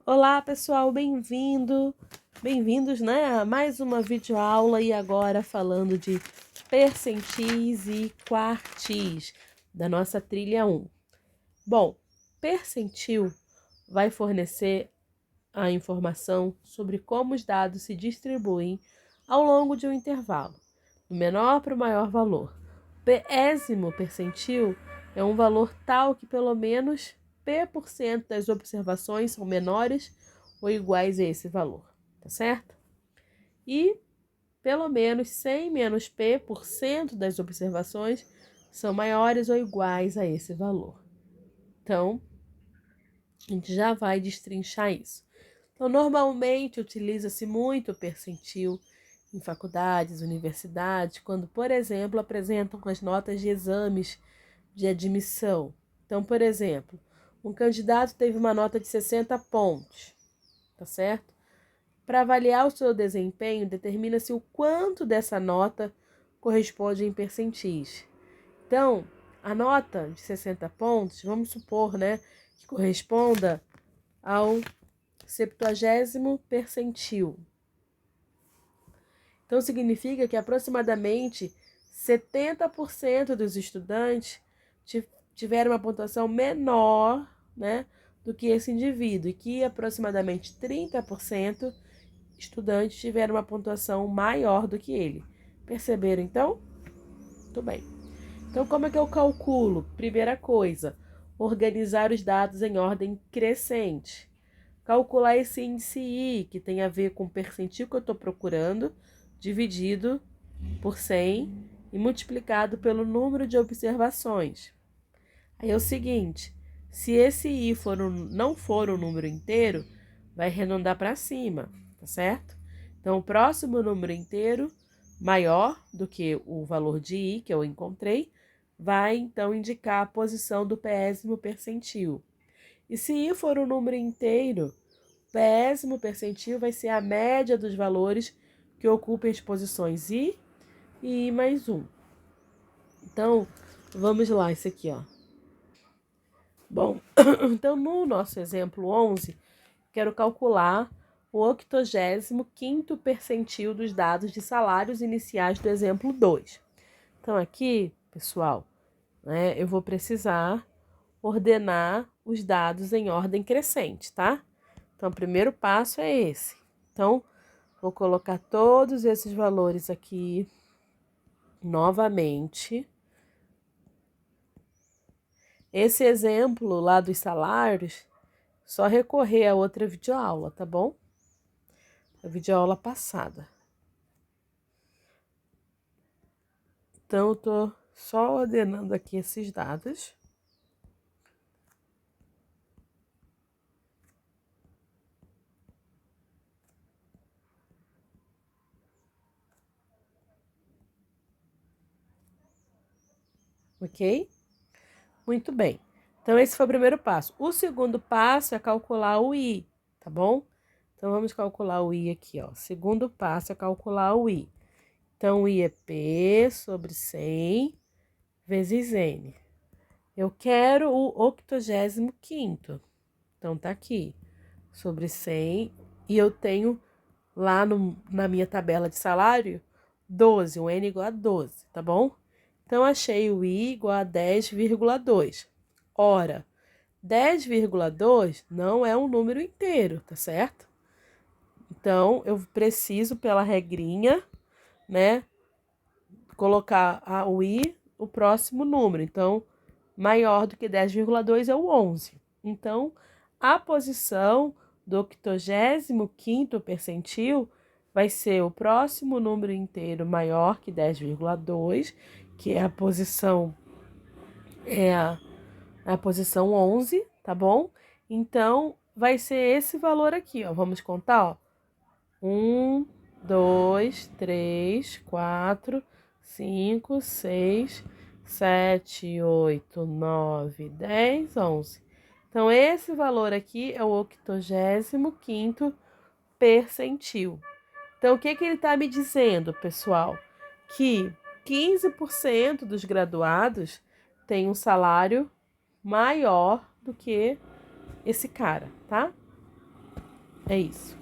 Olá, pessoal, bem-vindos, né, a mais uma videoaula e agora falando de percentis e quartis da nossa trilha 1. Bom, percentil vai fornecer a informação sobre como os dados se distribuem ao longo de um intervalo, do menor para o maior valor. Pésimo percentil é um valor tal que pelo menos P% das observações são menores ou iguais a esse valor, tá certo? E pelo menos 100 menos P% das observações são maiores ou iguais a esse valor. Então, a gente já vai destrinchar isso. Então, normalmente utiliza-se muito o percentil em faculdades, universidades, quando, por exemplo, apresentam as notas de exames de admissão. Então, por exemplo, um candidato teve uma nota de 60 pontos, tá certo? Para avaliar o seu desempenho, determina-se o quanto dessa nota corresponde em percentis. Então, a nota de 60 pontos, vamos supor, né, que corresponda ao 70º percentil. Então, significa que aproximadamente 70% dos estudantes tiveram uma pontuação menor, né, do que esse indivíduo, e que aproximadamente 30% estudantes tiveram uma pontuação maior do que ele. Perceberam, então? Muito bem. Então, como é que eu calculo? Primeira coisa, organizar os dados em ordem crescente. Calcular esse índice I, que tem a ver com o percentil que eu estou procurando, dividido por 100 e multiplicado pelo número de observações. Aí é o seguinte, se esse I não for um número inteiro, vai arredondar para cima, tá certo? Então, o próximo número inteiro, maior do que o valor de I que eu encontrei, vai então indicar a posição do pésimo percentil. E se I for um número inteiro, o pésimo percentil vai ser a média dos valores que ocupem as posições I e I mais 1. Então, vamos lá, isso aqui, ó. Bom, então no nosso exemplo 11, quero calcular o 85º percentil dos dados de salários iniciais do exemplo 2. Então aqui, pessoal, né, eu vou precisar ordenar os dados em ordem crescente, tá? Então, o primeiro passo é esse. Então, vou colocar todos esses valores aqui novamente. Esse exemplo lá dos salários, só recorrer a outra videoaula, tá bom? A videoaula passada. Então, eu tô só ordenando aqui esses dados. Ok? Muito bem. Então, esse foi o primeiro passo. O segundo passo é calcular o I, tá bom? Então, vamos calcular o I aqui, ó. Segundo passo é calcular o I. Então, o I é P sobre 100 vezes N. Eu quero o 85º. Então, tá aqui. Sobre 100. E eu tenho lá na minha tabela de salário 12. O N igual a 12, tá bom? Então, achei o I igual a 10,2. Ora, 10,2 não é um número inteiro, tá certo? Então, eu preciso, pela regrinha, né, colocar o I, o próximo número. Então, maior do que 10,2 é o 11. Então, a posição do 85º percentil vai ser o próximo número inteiro maior que 10,2, que é a posição a posição 11, tá bom? Então, vai ser esse valor aqui, ó. Vamos contar, ó. 1, 2, 3, 4, 5, 6, 7, 8, 9, 10, 11. Então, esse valor aqui é o 85º percentil. Então, o que ele está me dizendo, pessoal? Que 15% dos graduados têm um salário maior do que esse cara, tá? É isso.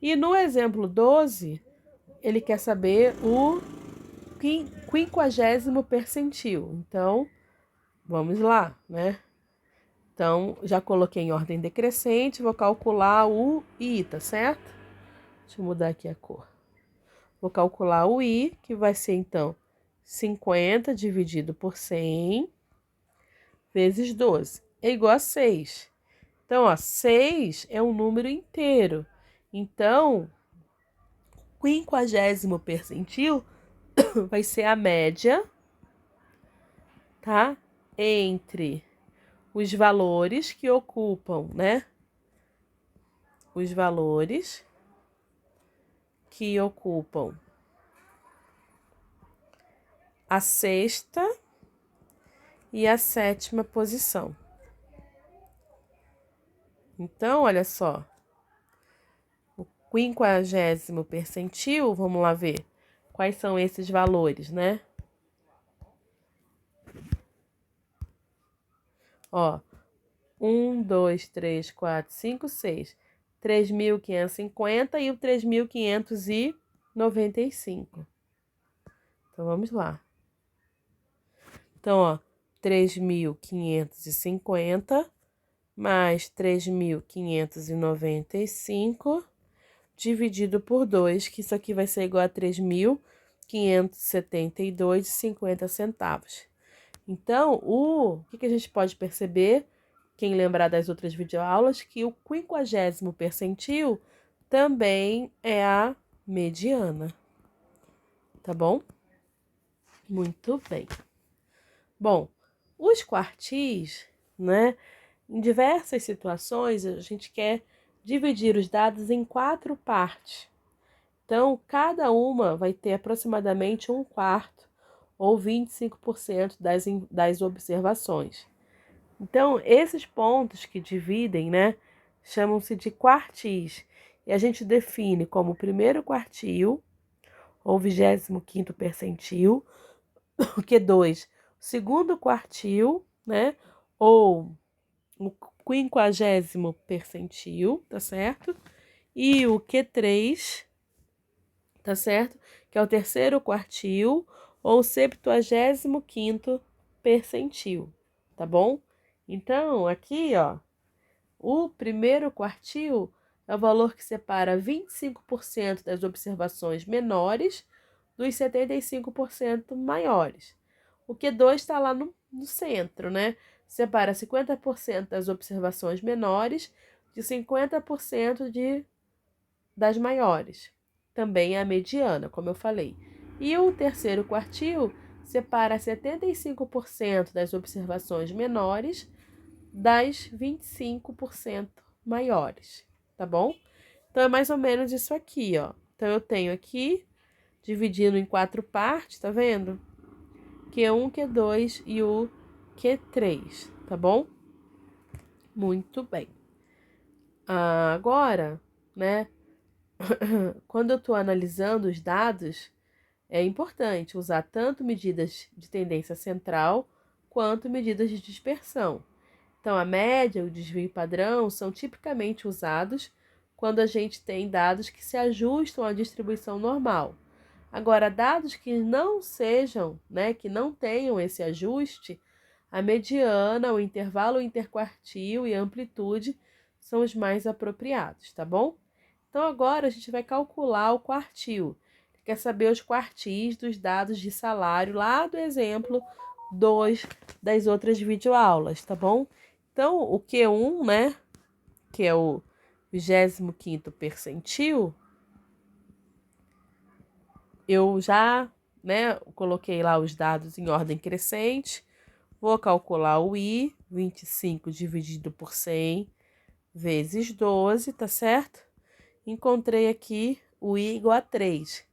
E no exemplo 12, ele quer saber o 50º percentil. Então, vamos lá, né? Então, já coloquei em ordem decrescente, vou calcular o I, tá certo? Deixa eu mudar aqui a cor. Vou calcular o I, que vai ser, então, 50 dividido por 100 vezes 12. É igual a 6. Então, ó, 6 é um número inteiro. Então, 50º percentil vai ser a média, tá? Entre os valores que ocupam, né? Os valores que ocupam a sexta e a sétima posição. Então, olha só. O 50º percentil, vamos lá ver quais são esses valores, né? Ó, 1, 2, 3, 4, 5, 6. 3.550 e o 3.595. Então, vamos lá. Então, ó, 3.550 mais 3.595 dividido por 2, que isso aqui vai ser igual a 3.572,50 centavos. Então, o que a gente pode perceber, quem lembrar das outras videoaulas, que o 50º percentil também é a mediana. Tá bom? Muito bem. Bom, os quartis, né? Em diversas situações, a gente quer dividir os dados em 4 partes. Então, cada uma vai ter aproximadamente 1/4 ou 25% das observações. Então, esses pontos que dividem, né, chamam-se de quartis. E a gente define como o primeiro quartil, ou 25º percentil, o Q2, o segundo quartil, né, ou o 50º percentil, tá certo? E o Q3, tá certo? Que é o terceiro quartil ou 75º percentil, tá bom? Então, aqui, ó, o primeiro quartil é o valor que separa 25% das observações menores dos 75% maiores. O Q2 está lá no centro, né? Separa 50% das observações menores de 50% das maiores. Também é a mediana, como eu falei. E o terceiro quartil separa 75% das observações menores das 25% maiores, tá bom? Então, é mais ou menos isso aqui, ó. Então, eu tenho aqui, dividindo em 4 partes, tá vendo? Q1, Q2 e o Q3, tá bom? Muito bem. Agora, né, quando eu estou analisando os dados, é importante usar tanto medidas de tendência central quanto medidas de dispersão. Então, a média e o desvio padrão são tipicamente usados quando a gente tem dados que se ajustam à distribuição normal. Agora, dados que não sejam, né, que não tenham esse ajuste, a mediana, o intervalo interquartil e a amplitude são os mais apropriados, tá bom? Então, agora a gente vai calcular o quartil. Quer saber os quartis dos dados de salário lá do exemplo 2 das outras videoaulas, tá bom? Então, o Q1, né, que é o 25º percentil, eu já, né, coloquei lá os dados em ordem crescente. Vou calcular o I, 25 dividido por 100 vezes 12, tá certo? Encontrei aqui o I igual a 3.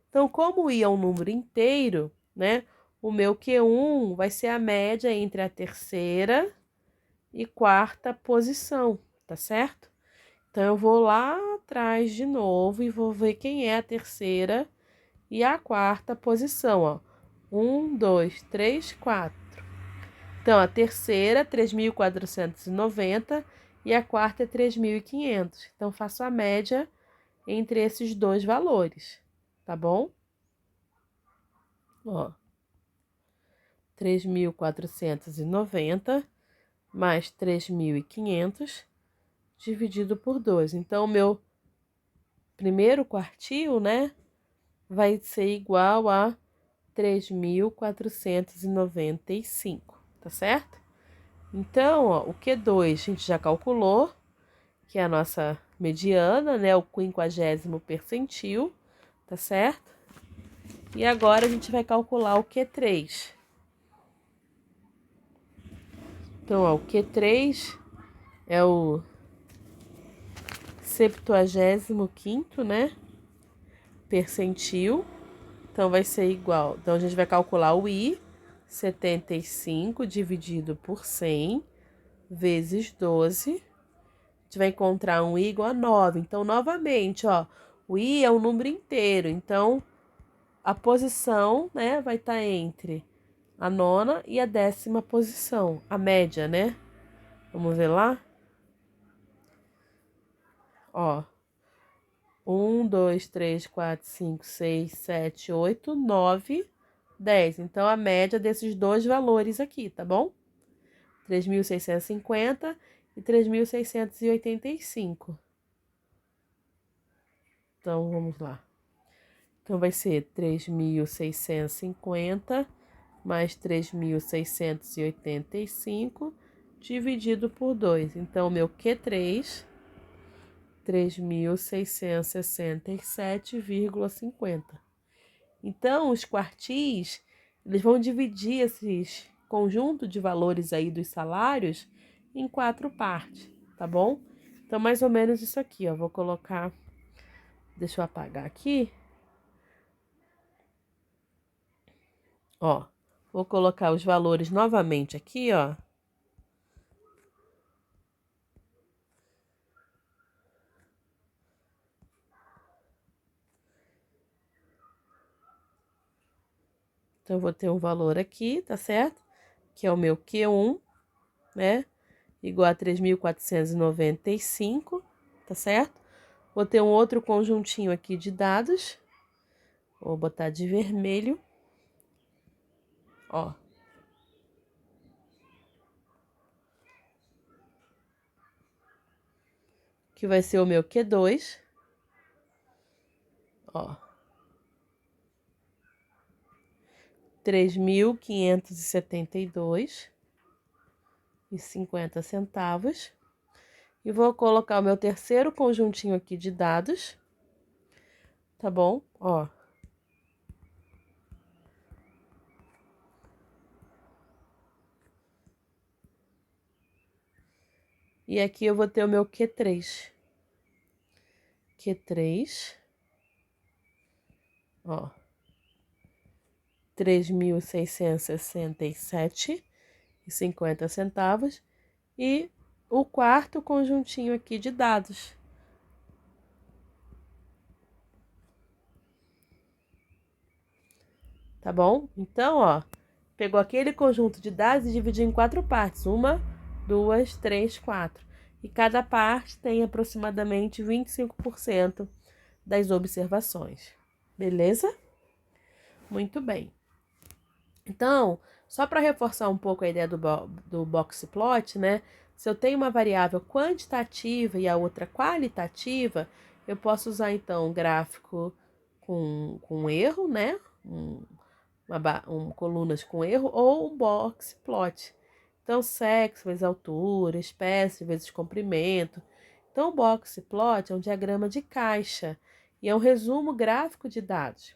Então, como o I é um número inteiro, né, o meu Q1 vai ser a média entre a terceira e quarta posição, tá certo? Então, eu vou lá atrás de novo e vou ver quem é a terceira e a quarta posição, ó. 1, 2, 3, 4. Então, a terceira, 3.490 e a quarta é 3.500. Então, faço a média entre esses dois valores, tá bom? Ó, 3.490 mais 3.500 dividido por 2. Então, o meu primeiro quartil, né, vai ser igual a 3.495, tá certo? Então, ó, o Q2 a gente já calculou, que é a nossa mediana, né, o 50º percentil, tá certo? E agora a gente vai calcular o Q3. Então, ó, o Q3 é o 75º, né, percentil. Então, vai ser igual. Então, a gente vai calcular o I, 75 dividido por 100, vezes 12. A gente vai encontrar um I igual a 9. Então, novamente, ó, o I é um número inteiro. Então, a posição, né, vai estar entre a 9ª e a 10ª posição. A média, né? Vamos ver lá? Ó. 1, 2, 3, 4, 5, 6, 7, 8, 9, 10. Então, a média desses dois valores aqui, tá bom? 3.650 e 3.685. Então, vamos lá. Então, vai ser 3.650 mais 3.685 dividido por 2. Então, o meu Q3, 3.667,50. Então, os quartis, eles vão dividir esses conjunto de valores aí dos salários em 4 partes, tá bom? Então, mais ou menos isso aqui, ó. Vou colocar, deixa eu apagar aqui. Ó, vou colocar os valores novamente aqui, ó. Então, eu vou ter um valor aqui, tá certo? Que é o meu Q1, né? Igual a 3.495, tá certo? Vou ter um outro conjuntinho aqui de dados. Vou botar de vermelho. Ó. Que vai ser o meu Q2. Ó. 3.572,50. E vou colocar o meu terceiro conjuntinho aqui de dados. Tá bom? Ó. E aqui eu vou ter o meu Q3. Q3. Ó. 3.667,50. E o quarto conjuntinho aqui de dados. Tá bom? Então, ó, pegou aquele conjunto de dados e dividiu em 4 partes. 1, 2, 3, 4. E cada parte tem aproximadamente 25% das observações. Beleza? Muito bem. Então, só para reforçar um pouco a ideia do box plot, né? Se eu tenho uma variável quantitativa e a outra qualitativa, eu posso usar, então, um gráfico com erro, né? Colunas com erro ou um box plot. Então, sexo vezes altura, espécie vezes comprimento. Então, o box plot é um diagrama de caixa e é um resumo gráfico de dados.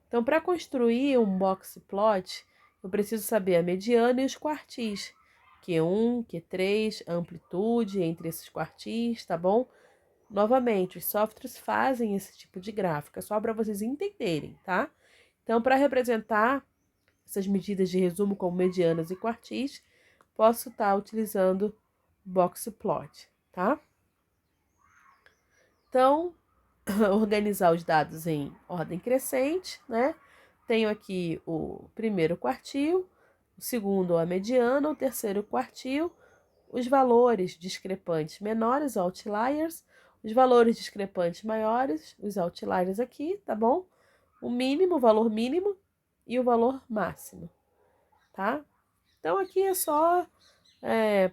Então, para construir um box plot, eu preciso saber a mediana e os quartis. Q1, Q3, amplitude entre esses quartis, tá bom? Novamente, os softwares fazem esse tipo de gráfico, é só para vocês entenderem, tá? Então, para representar essas medidas de resumo como medianas e quartis, posso estar utilizando box plot, tá? Então, organizar os dados em ordem crescente, né? Tenho aqui o primeiro quartil, o segundo a mediana, o terceiro quartil, os valores discrepantes menores, outliers, os valores discrepantes maiores, os outliers aqui, tá bom? O mínimo, o valor mínimo e o valor máximo, tá? Então, aqui é só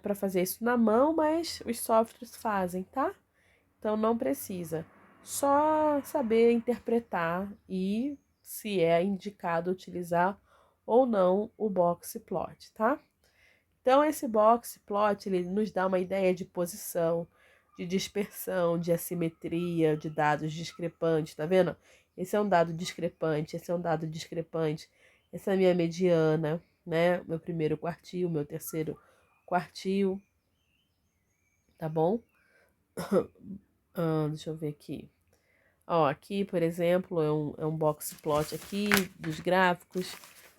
para fazer isso na mão, mas os softwares fazem, tá? Então, não precisa. Só saber interpretar e se é indicado utilizar ou não o box plot, tá? Então, esse box plot, ele nos dá uma ideia de posição, de dispersão, de assimetria, de dados discrepantes, tá vendo? Esse é um dado discrepante, esse é um dado discrepante, essa é a minha mediana, né? Meu primeiro quartil, meu terceiro quartil, tá bom? Deixa eu ver aqui. Ó, aqui, por exemplo, é um box plot aqui dos gráficos,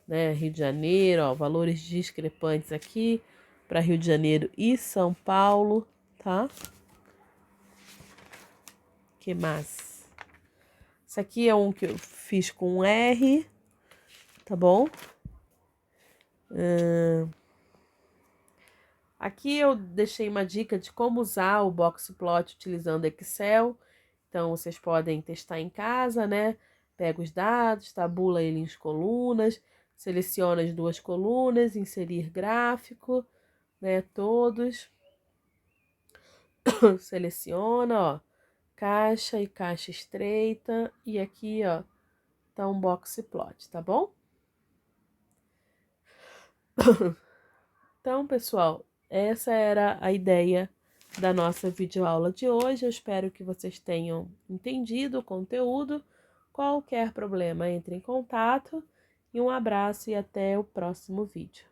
né? Rio de Janeiro, ó, valores discrepantes aqui para Rio de Janeiro e São Paulo, tá? Que mais? Isso aqui é um que eu fiz com um R, tá bom? Aqui eu deixei uma dica de como usar o box plot utilizando Excel. Então, vocês podem testar em casa, né? Pega os dados, tabula ele em colunas, seleciona as duas colunas, inserir gráfico, né? Todos. Seleciona, ó, caixa e caixa estreita. E aqui, ó, tá um box plot, tá bom? Então, pessoal, essa era a ideia da nossa videoaula de hoje. Eu espero que vocês tenham entendido o conteúdo. Qualquer problema, entre em contato. E um abraço e até o próximo vídeo.